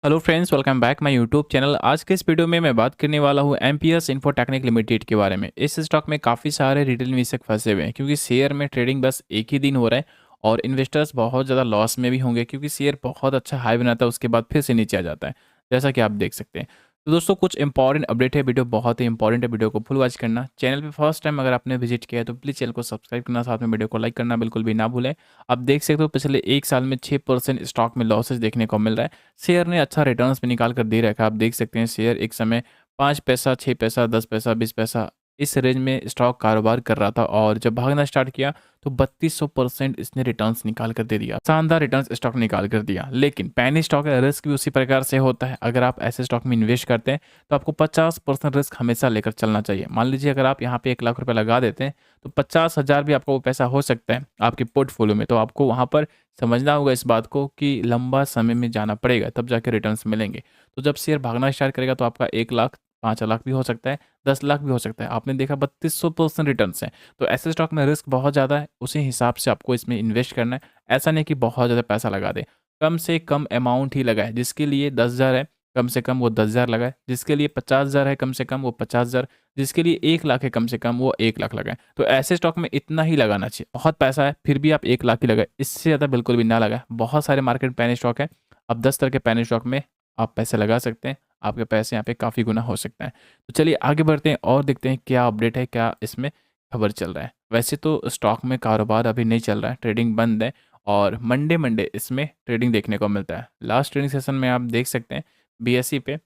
Hello friends, welcome back my YouTube channel. आज के इस वीडियो में मैं बात करने वाला हूँ एमपीएस इन्फोटेक्निक लिमिटेड के बारे में। इस स्टॉक में काफ़ी सारे रिटेल निवेशक फंसे हुए हैं क्योंकि शेयर में ट्रेडिंग बस एक ही दिन हो रहा है और इन्वेस्टर्स बहुत ज़्यादा लॉस में भी होंगे क्योंकि शेयर बहुत अच्छा हाई बनाता है, उसके बाद फिर से नीचे आ जाता है, जैसा कि आप देख सकते हैं। तो दोस्तों, कुछ इंपॉर्टेंट अपडेट है, वीडियो बहुत ही इंपॉर्टेंट है, वीडियो को फुल वॉच करना। चैनल पे फर्स्ट टाइम अगर आपने विजिट किया है तो प्लीज़ चैनल को सब्सक्राइब करना, साथ में वीडियो को लाइक करना बिल्कुल भी ना भूलें। आप देख सकते हो पिछले एक साल में 6% स्टॉक में लॉसेज देखने को मिल रहा है। शेयर ने अच्छा रिटर्न्स भी निकाल कर दे रखा है। आप देख सकते हैं शेयर एक समय 5 पैसा, 6 पैसा, 10 पैसा, 20 पैसा इस रेंज में स्टॉक कारोबार कर रहा था और जब भागना स्टार्ट किया तो 3200% इसने रिटर्न्स निकाल कर दे दिया। शानदार रिटर्न्स स्टॉक निकाल कर दिया। लेकिन पैनी स्टॉक है, रिस्क भी उसी प्रकार से होता है। अगर आप ऐसे स्टॉक में इन्वेस्ट करते हैं तो आपको 50% रिस्क हमेशा लेकर चलना चाहिए। मान लीजिए अगर आप यहाँ पे 1 लाख रुपए लगा देते हैं तो 50,000 भी आपका वो पैसा हो सकता है आपके पोर्टफोलियो में। तो आपको वहाँ पर समझना होगा इस बात को कि लंबा समय में जाना पड़ेगा तब जाके रिटर्न्स मिलेंगे। तो जब शेयर भागना स्टार्ट करेगा तो आपका 1 लाख, 5 लाख भी हो सकता है, 10 लाख भी हो सकता है। आपने देखा 3200% रिटर्न्स हैं। तो ऐसे स्टॉक में रिस्क बहुत ज़्यादा है, उसी हिसाब से आपको इसमें इन्वेस्ट करना है। ऐसा नहीं कि बहुत ज़्यादा पैसा लगा दें, कम से कम अमाउंट ही लगाए। जिसके लिए 10,000 है कम से कम वो 10,000 लगाए, जिसके लिए 50,000 है कम से कम वो 50,000, जिसके लिए 1 लाख है कम से कम वो 1 लाख लगाए। तो ऐसे स्टॉक में इतना ही लगाना चाहिए। बहुत पैसा है फिर भी आप 1 लाख ही लगाए, इससे ज़्यादा बिल्कुल भी ना लगाए। बहुत सारे मार्केट पैनी स्टॉक है, अब 10 तरह के पैनी स्टॉक में आप पैसे लगा सकते हैं। आपके पैसे यहाँ पे काफ़ी गुना हो सकता है। तो चलिए आगे बढ़ते हैं और देखते हैं क्या अपडेट है, क्या इसमें खबर चल रहा है। वैसे तो स्टॉक में कारोबार अभी नहीं चल रहा है, ट्रेडिंग बंद है और मंडे मंडे इसमें ट्रेडिंग देखने को मिलता है। लास्ट ट्रेडिंग सेशन में आप देख सकते हैं बीएसई पे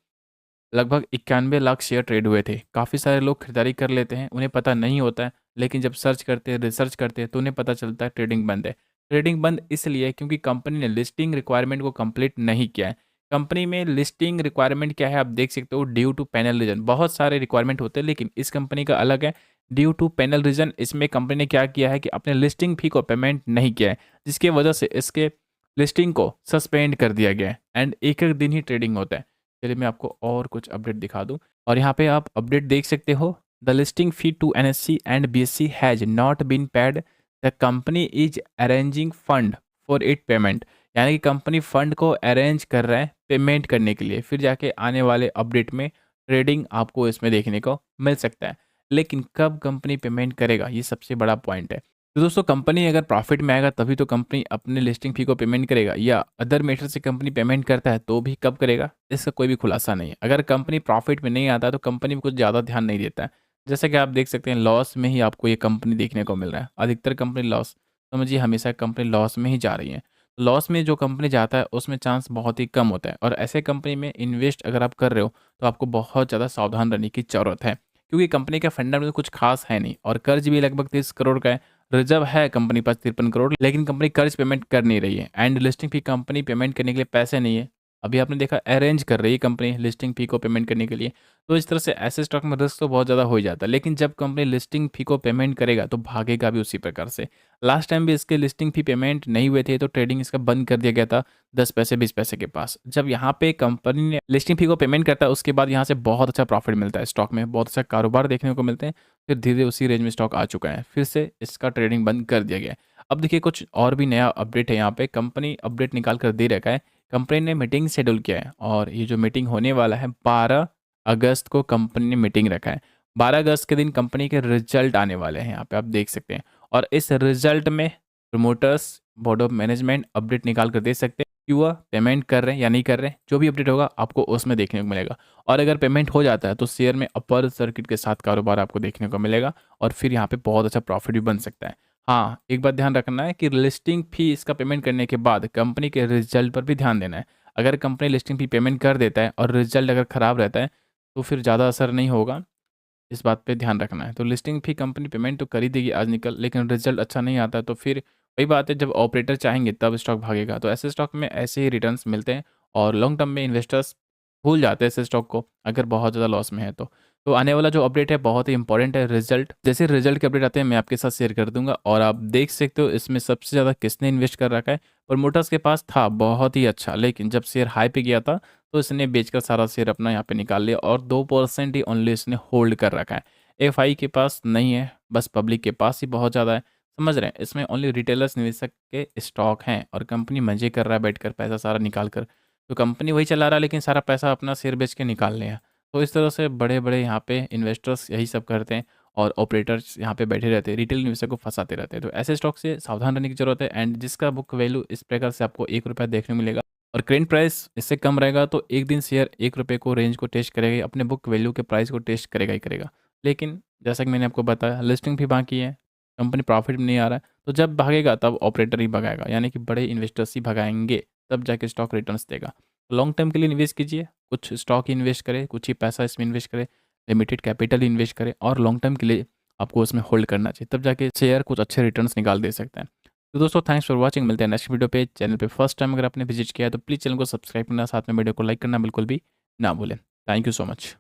लगभग 91 लाख शेयर ट्रेड हुए थे। काफ़ी सारे लोग खरीदारी कर लेते हैं, उन्हें पता नहीं होता है, लेकिन जब सर्च करते हैं, रिसर्च करते हैं तो उन्हें पता चलता है ट्रेडिंग बंद है। ट्रेडिंग बंद इसलिए है क्योंकि कंपनी ने लिस्टिंग रिक्वायरमेंट को कंप्लीट नहीं किया है। कंपनी में लिस्टिंग रिक्वायरमेंट क्या है आप देख सकते हो, ड्यू टू पैनल रीजन। बहुत सारे रिक्वायरमेंट होते हैं लेकिन इस कंपनी का अलग है, ड्यू टू पैनल रीजन। इसमें कंपनी ने क्या किया है कि अपने लिस्टिंग फी को पेमेंट नहीं किया है, जिसकी वजह से इसके लिस्टिंग को सस्पेंड कर दिया गया है एंड एक एक दिन ही ट्रेडिंग होता है। चलिए मैं आपको और कुछ अपडेट दिखा दूं और यहाँ पे आप अपडेट देख सकते हो। The listing fee to NSC and BSC has not been paid, the company is arranging fund for it payment. यानी कि कंपनी फंड को अरेंज कर रहा है पेमेंट करने के लिए, फिर जाके आने वाले अपडेट में ट्रेडिंग आपको इसमें देखने को मिल सकता है। लेकिन कब कंपनी पेमेंट करेगा, ये सबसे बड़ा पॉइंट है। तो दोस्तों, कंपनी अगर प्रॉफिट में आएगा तभी तो कंपनी अपने लिस्टिंग फी को पेमेंट करेगा, या अदर मेथड से कंपनी पेमेंट करता है तो भी कब करेगा, इसका कोई भी खुलासा नहीं है। अगर कंपनी प्रॉफिट में नहीं आता तो कंपनी में कुछ ज़्यादा ध्यान नहीं देता है। जैसे कि आप देख सकते हैं लॉस में ही आपको ये कंपनी देखने को मिल रहा है। अधिकतर कंपनी लॉस, समझिए हमेशा कंपनी लॉस में ही जा रही है। लॉस में जो कंपनी जाता है उसमें चांस बहुत ही कम होता है, और ऐसे कंपनी में इन्वेस्ट अगर आप कर रहे हो तो आपको बहुत ज़्यादा सावधान रहने की ज़रूरत है, क्योंकि कंपनी का फंडामेंटल कुछ खास है नहीं और कर्ज भी लगभग 30 करोड़ का है। रिजर्व है कंपनी पास 53 करोड़, लेकिन कंपनी कर्ज पेमेंट कर नहीं रही है and listing fee company payment करने के लिए पैसे नहीं है। अभी आपने देखा अरेंज कर रही है कंपनी लिस्टिंग फी को पेमेंट करने के लिए। तो इस तरह से ऐसे स्टॉक में रिस्क तो बहुत ज़्यादा हो ही जाता है, लेकिन जब कंपनी लिस्टिंग फी को पेमेंट करेगा तो भागेगा भी उसी प्रकार से। लास्ट टाइम भी इसके लिस्टिंग फी पेमेंट नहीं हुए थे तो ट्रेडिंग इसका बंद कर दिया गया था 10 पैसे 20 पैसे के पास। जब यहाँ पे कंपनी ने लिस्टिंग फी को पेमेंट करता है उसके बाद यहाँ से बहुत अच्छा प्रॉफिट मिलता है, स्टॉक में बहुत अच्छा कारोबार देखने को मिलते हैं। फिर धीरे उसी रेंज में स्टॉक आ चुका है, फिर से इसका ट्रेडिंग बंद कर दिया गया है। अब देखिए कुछ और भी नया अपडेट है, यहाँ पे कंपनी अपडेट निकाल कर दे रखा है। कंपनी ने मीटिंग शेड्यूल किया है और ये जो मीटिंग होने वाला है 12 अगस्त को कंपनी ने मीटिंग रखा है। 12 अगस्त के दिन कंपनी के रिजल्ट आने वाले हैं, यहाँ पे आप देख सकते हैं। और इस रिजल्ट में promoters, board of management update निकाल कर दे सकते हैं कि वह पेमेंट कर रहे हैं या नहीं कर रहे हैं। जो भी अपडेट होगा आपको उसमें देखने को मिलेगा, और अगर पेमेंट हो जाता है तो शेयर में अपर सर्किट के साथ कारोबार आपको देखने को मिलेगा और फिर यहाँ पे बहुत अच्छा प्रॉफिट भी बन सकता है। हाँ, एक बात ध्यान रखना है कि लिस्टिंग फी इसका पेमेंट करने के बाद कंपनी के रिजल्ट पर भी ध्यान देना है। अगर कंपनी लिस्टिंग फी पेमेंट कर देता है और रिजल्ट अगर ख़राब रहता है तो फिर ज़्यादा असर नहीं होगा, इस बात पे ध्यान रखना है। तो लिस्टिंग फी कंपनी पेमेंट तो कर ही देगी आज निकल, लेकिन रिजल्ट अच्छा नहीं आता है तो फिर वही बात है, जब ऑपरेटर चाहेंगे तब स्टॉक भागेगा। तो ऐसे स्टॉक में ऐसे ही रिटर्न्स मिलते हैं और लॉन्ग टर्म में इन्वेस्टर्स भूल जाते हैं ऐसे स्टॉक को अगर बहुत ज़्यादा लॉस में है तो। आने वाला जो अपडेट है बहुत ही इंपॉर्टेंट है, रिजल्ट। जैसे रिजल्ट के अपडेट आते हैं मैं आपके साथ शेयर कर दूंगा, और आप देख सकते हो इसमें सबसे ज़्यादा किसने इन्वेस्ट कर रखा है। प्रमोटर्स के पास था बहुत ही अच्छा, लेकिन जब शेयर हाई पे गया था तो इसने बेचकर सारा शेयर अपना यहाँ पे निकाल लिया और 2% ही ओनली इसने होल्ड कर रखा है। एफआई के पास नहीं है, बस पब्लिक के पास ही बहुत ज़्यादा है। समझ रहे हैं, इसमें ओनली रिटेलर्स निवेशक के स्टॉक हैं और कंपनी मजे कर रहा है बैठकर पैसा सारा निकाल कर। तो कंपनी वही चला रहा है लेकिन सारा पैसा अपना शेयर बेच के निकाल लिया है। तो इस तरह से बड़े-बड़े यहाँ पे इन्वेस्टर्स यही सब करते हैं और ऑपरेटर्स यहाँ पे बैठे रहते हैं, रिटेल इन्वेस्टर को फँसाते रहते हैं। तो ऐसे स्टॉक से सावधान रहने की ज़रूरत है एंड जिसका बुक वैल्यू इस प्रकार से आपको ₹1 देखने को मिलेगा और करेंट प्राइस इससे कम रहेगा तो एक दिन शेयर ₹1 को रेंज को टेस्ट करेगा, अपने बुक वैल्यू के प्राइस को टेस्ट करेगा ही करेगा। लेकिन जैसा कि मैंने आपको बताया लिस्टिंग भी बाकी है, कंपनी प्रॉफिट में नहीं आ रहा है, तो जब भागेगा तब ऑपरेटर ही भगाएगा, यानी कि बड़े इन्वेस्टर्स ही भगाएँगे, तब जाके स्टॉक रिटर्न्स देगा। लॉन्ग टर्म के लिए इन्वेस्ट कीजिए, कुछ स्टॉक इन्वेस्ट करें, कुछ ही पैसा इसमें इन्वेस्ट करें, लिमिटेड कैपिटल इन्वेस्ट करें और लॉन्ग टर्म के लिए आपको उसमें होल्ड करना चाहिए, तब जाके शेयर कुछ अच्छे रिटर्न्स निकाल दे सकते हैं। तो दोस्तों थैंक्स फॉर वॉचिंग, मिलते हैं नेक्स्ट वीडियो पे। चैनल पे फर्स्ट टाइम अगर आपने विजिट किया है तो प्लीज़ चैनल को सब्सक्राइब करना, साथ में वीडियो को लाइक करना बिल्कुल भी ना भूलें। Thank you so much.